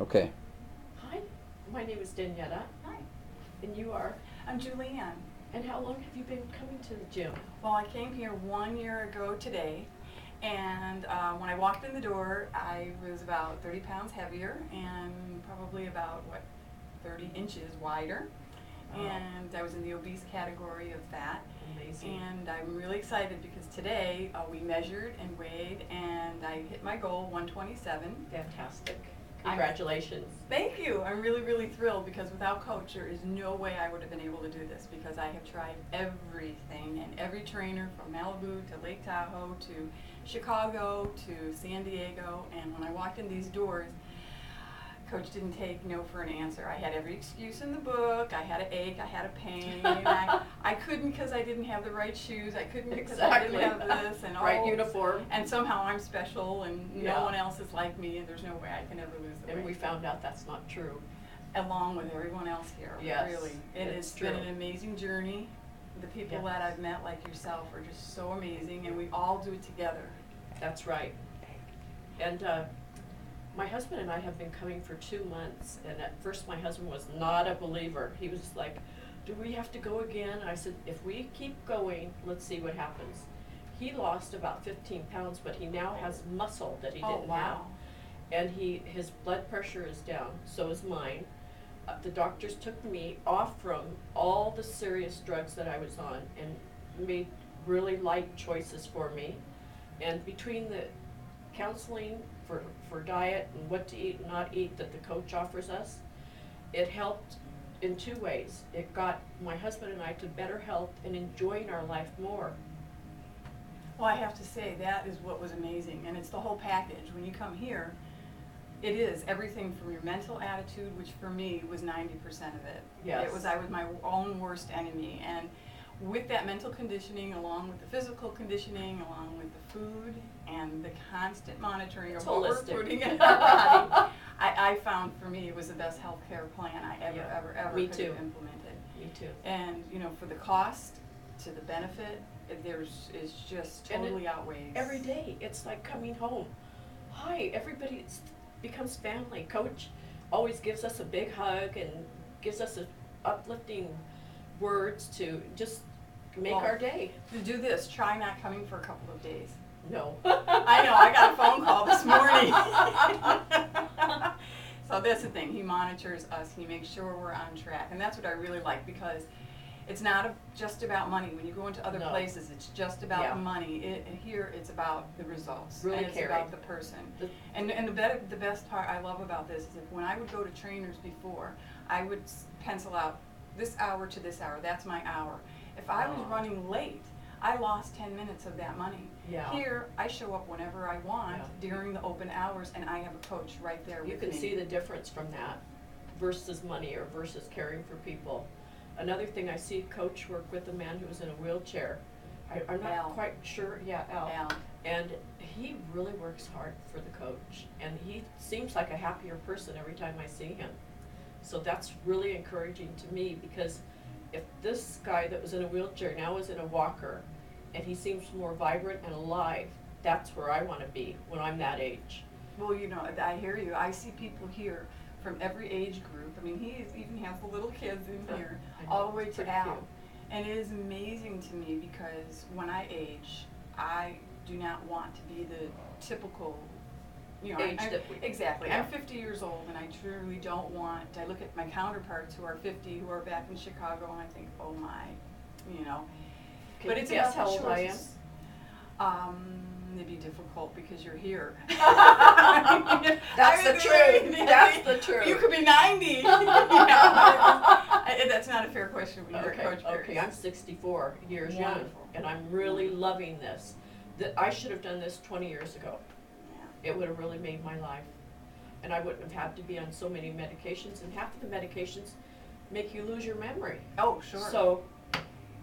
Okay. Hi, my name is Dannetta. Hi, And you are? I'm Juliann. And how long have you been coming to the gym? Well, I came here 1 year ago today, and when I walked in the door, I was about 30 pounds heavier and probably about, 30 inches wider. Wow. And I was in the obese category of fat. Amazing. And I'm really excited because today we measured and weighed, and I hit my goal, 127. Fantastic. Congratulations. Thank you. I'm really, really thrilled because without Coach, there is no way I would have been able to do this because I have tried everything and every trainer from Malibu to Lake Tahoe to Chicago to San Diego. And when I walked in these doors, Coach didn't take no for an answer. I had every excuse in the book. I had an ache. I had a pain. I couldn't because I didn't have the right shoes. I couldn't because I didn't have this and right all. uniform. And somehow I'm special and Yeah. no one else is like me and there's no way I can ever lose the weight. And we found out that's not true. Along with everyone else here. Yes, Really. It it's has been true. an amazing journey. The people Yeah. that I've met like yourself are just so amazing and we all do it together. That's right. And my husband and I have been coming for 2 months, and at first my husband was not a believer. He was like, do we have to go again? I said, if we keep going, let's see what happens. He lost about 15 pounds, but he now has muscle that he Oh, didn't wow. have. And his blood pressure is down, so is mine. The doctors took me off from all the serious drugs that I was on and made really light choices for me. And between the counseling for diet and what to eat and not eat that the coach offers us, it helped in 2 ways. It got my husband and I to better health and enjoying our life more. Well, I have to say that is what was amazing and it's the whole package. When you come here, it is everything from your mental attitude, which for me was 90% of it. Yes. I was my own worst enemy, and with that mental conditioning, along with the physical conditioning, along with the food and the constant monitoring It's of what we're holistic. putting in our body, I found for me it was the best healthcare plan I ever, Yeah. ever Me could too. have implemented. Me too. And for the cost to the benefit, is just And it- totally outweighs. Every day, it's like coming home. Hi, everybody becomes family. Coach always gives us a big hug and gives us uplifting words to just make Well, our day. To do this, try not coming for a couple of days. No. I know, I got a phone call this morning. So that's the thing, he monitors us, he makes sure we're on track, and that's what I really like because it's not just about money. When you go into other No. places, it's just about Yeah. the money. Here, it's about the results. Really and it's caring. about the person. And the best part I love about this is if when I would go to trainers before, I would pencil out this hour to this hour, that's my hour. If I was running late, I lost 10 minutes of that money. Yeah. Here, I show up whenever I want Yeah. during the open hours and I have a coach right there You with can me. see the difference from that versus money or versus caring for people. Another thing, I see Coach work with a man who was in a wheelchair. I'm not Al. quite sure, Al. Al. And he really works hard for the coach. And he seems like a happier person every time I see him. So that's really encouraging to me because if this guy that was in a wheelchair now is in a walker and he seems more vibrant and alive, that's where I want to be when I'm that age. Well, I hear you. I see people here from every age group. I mean, even has the little kids in here, I know, all the way it's to pretty Al. cute. And it is amazing to me because when I age, I do not want to be the typical, Age that we- exactly. yeah. I'm 50 years old and I truly don't want, I look at my counterparts who are 50, who are back in Chicago, and I think, oh my, Can But you it's guess about how the old I am? choices. It'd be difficult because you're here. That's the truth. That's the truth. You could be 90. That's not a fair question when you're a coach. Okay, I'm 64 years young, Wonderful. and I'm really loving this. I should have done this 20 years ago. Yeah. It would have really made my life. And I wouldn't have had to be on so many medications, and half of the medications make you lose your memory. Oh, sure. So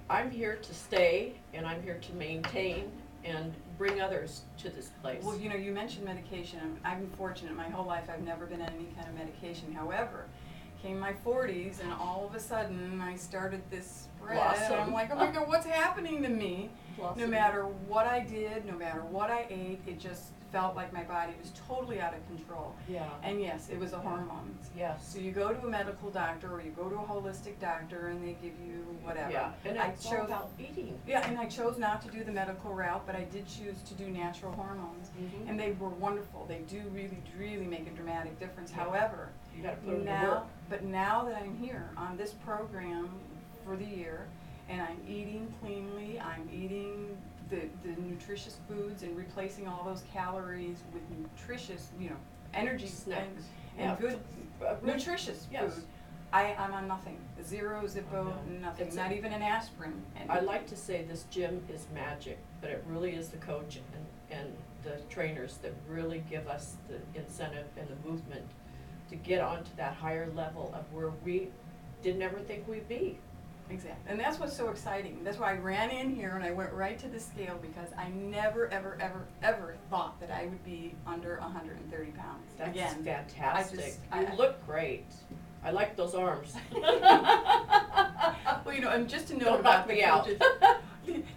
I'm here to stay, and I'm here to maintain and bring others to this place. Well, you mentioned medication. I'm fortunate. My whole life I've never been on any kind of medication. However, came my 40s and all of a sudden I started this bread. And I'm like, oh my God, what's happening to me? Blossom. No matter what I did, no matter what I ate, it just felt like my body was totally out of control. Yeah. And yes, it was the hormones. Yes. So you go to a medical doctor or you go to a holistic doctor and they give you whatever. Yeah, and I it's all chose, about eating. yeah, and I chose not to do the medical route, but I did choose to do natural hormones. Mhm. And they were wonderful. They do really make a dramatic difference. Yeah. However, You gotta put them to work. but now that I'm here on this program for the year, and I'm eating cleanly, I'm eating the nutritious foods and replacing all those calories with nutritious, energy Snacks. and Yeah. good, Rich- nutritious yes. food. I'm on nothing. Zero, Zippo, know. nothing. It's Not even an aspirin. And I like to say this gym is magic, but it really is the coach and the trainers that really give us the incentive and the movement to get onto that higher level of where we didn't ever think we'd be. Exactly. And that's what's so exciting. That's why I ran in here and I went right to the scale, because I never, ever thought that I would be under 130 pounds. That's Again, fantastic. I- You look great. I like those arms. Well, and just a note Don't about knock the me out. coaches.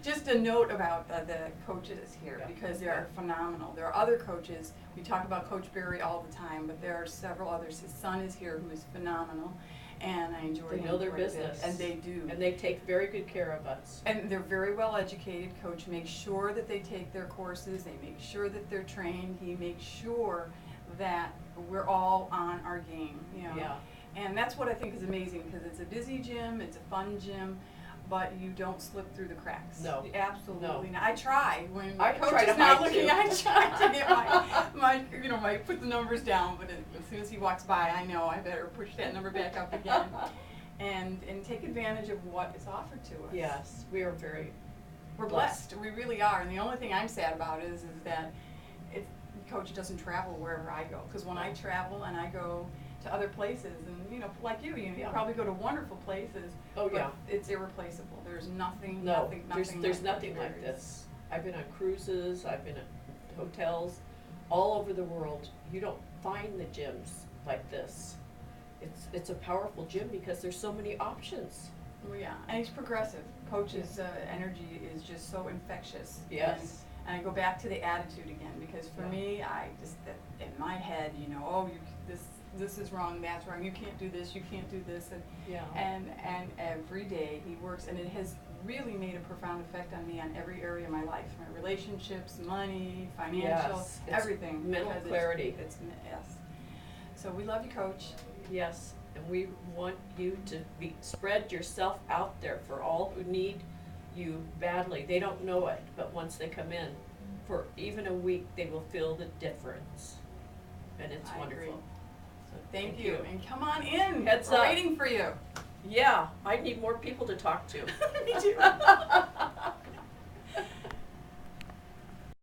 Just a note about the coaches here, Yeah. because they are phenomenal. There are other coaches. We talk about Coach Barry all the time, but there are several others. His son is here, who is phenomenal, and I enjoy They him know their quite a bit. business. And they do. And they take very good care of us. And they're very well educated. Coach makes sure that they take their courses. They make sure that they're trained. He makes sure that we're all on our game. Yeah. And that's what I think is amazing, because it's a busy gym, it's a fun gym, but you don't slip through the cracks. No. Absolutely No. not. I try when I coach try is to not hide looking. too. I try to get my put the numbers down, but as soon as he walks by, I know I better push that number back up again, and take advantage of what is offered to us. Yes, we are very We're blessed. We really are. And the only thing I'm sad about is that Coach doesn't travel wherever I go. Because when I travel and I go to other places, and like you Yeah. probably go to wonderful places. Oh, but yeah. it's irreplaceable. There's nothing. No, nothing. there's like nothing Coach like Barry's. this. I've been on cruises, I've been at hotels, all over the world. You don't find the gyms like this. It's a powerful gym because there's so many options. Well, yeah, and he's progressive. Coach's energy is just so infectious. Yes. And I go back to the attitude again, because for Yeah. me, I just in my head, this is wrong, that's wrong. You can't do this. You can't do this. Yeah. And every day he works, and it has really made a profound effect on me on every area of my life, my relationships, money, financial, Yes, it's everything. mental because clarity. Yes. So we love you, Coach. Yes, and we want you to spread yourself out there for all who need you badly. They don't know it, but once they come in, for even a week, they will feel the difference. And it's I wonderful. agree. So thank Thank you. you. And come on in. Heads We're up. waiting for you. Yeah, I need more people to talk to. Me too.